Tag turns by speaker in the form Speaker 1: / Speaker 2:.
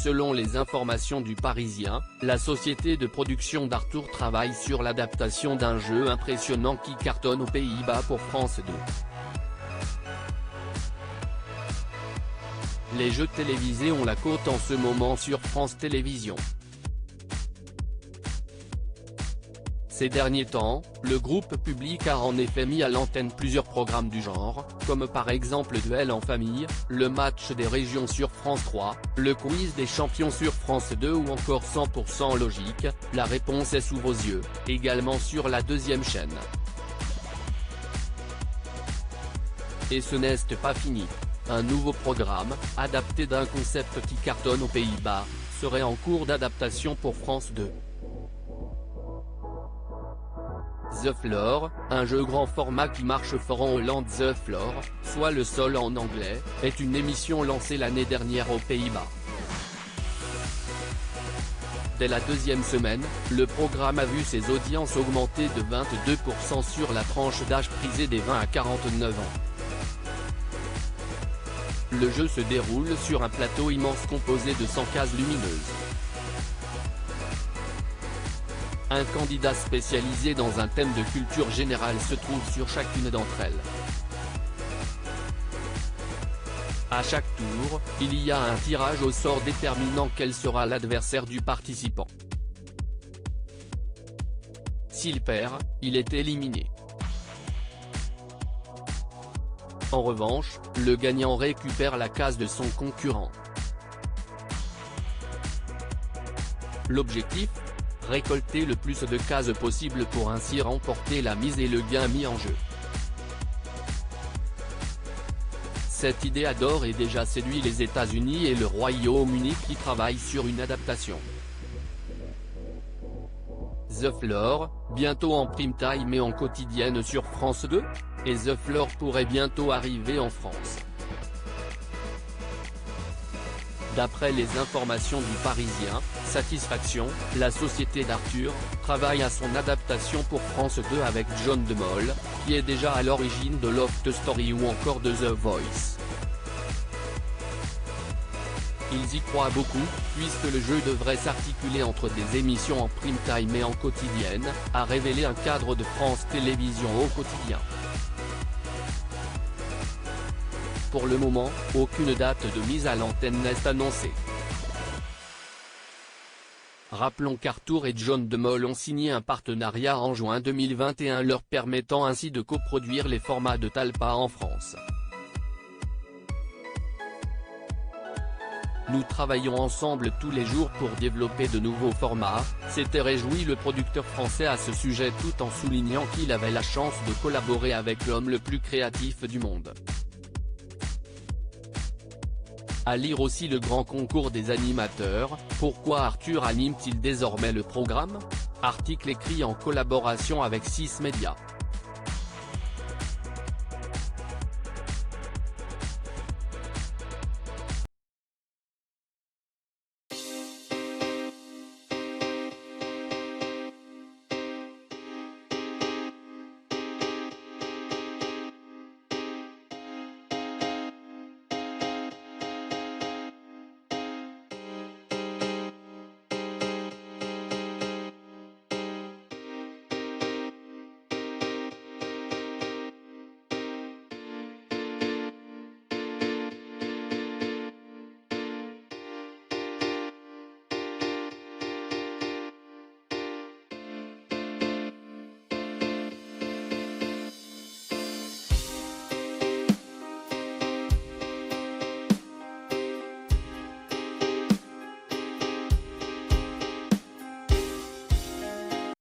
Speaker 1: Selon les informations du Parisien, la société de production d'Arthur travaille sur l'adaptation d'un jeu impressionnant qui cartonne aux Pays-Bas pour France 2. Les jeux télévisés ont la cote en ce moment sur France Télévisions. Ces derniers temps, le groupe public a en effet mis à l'antenne plusieurs programmes du genre, comme par exemple Duel en famille, le match des régions sur France 3, le quiz des champions sur France 2 ou encore 100% logique, la réponse est sous vos yeux, également sur la deuxième chaîne. Et ce n'est pas fini. Un nouveau programme, adapté d'un concept qui cartonne aux Pays-Bas, serait en cours d'adaptation pour France 2. The Floor, un jeu grand format qui marche fort en Hollande. The Floor, soit le sol en anglais, est une émission lancée l'année dernière aux Pays-Bas. Dès la deuxième semaine, le programme a vu ses audiences augmenter de 22% sur la tranche d'âge prisée des 20 à 49 ans. Le jeu se déroule sur un plateau immense composé de 100 cases lumineuses. Un candidat spécialisé dans un thème de culture générale se trouve sur chacune d'entre elles. À chaque tour, il y a un tirage au sort déterminant quel sera l'adversaire du participant. S'il perd, il est éliminé. En revanche, le gagnant récupère la case de son concurrent. L'objectif ? Récolter le plus de cases possible pour ainsi remporter la mise et le gain mis en jeu. Cette idée a d'ores et déjà séduit les États-Unis et le Royaume-Uni qui travaillent sur une adaptation. The Floor, bientôt en prime time et en quotidienne sur France 2, et The Floor pourrait bientôt arriver en France. D'après les informations du Parisien, Satisfaction, la société d'Arthur, travaille à son adaptation pour France 2 avec John de Mol, qui est déjà à l'origine de Loft Story ou encore de The Voice. Ils y croient beaucoup, puisque le jeu devrait s'articuler entre des émissions en prime time et en quotidienne, a révélé un cadre de France Télévisions au quotidien. Pour le moment, aucune date de mise à l'antenne n'est annoncée. Rappelons qu'Arthur et John de Mol ont signé un partenariat en juin 2021 leur permettant ainsi de coproduire les formats de Talpa en France. Nous travaillons ensemble tous les jours pour développer de nouveaux formats, s'était réjoui le producteur français à ce sujet tout en soulignant qu'il avait la chance de collaborer avec l'homme le plus créatif du monde. À lire aussi le grand concours des animateurs, pourquoi Arthur anime-t-il désormais le programme ? Article écrit en collaboration avec 6 médias.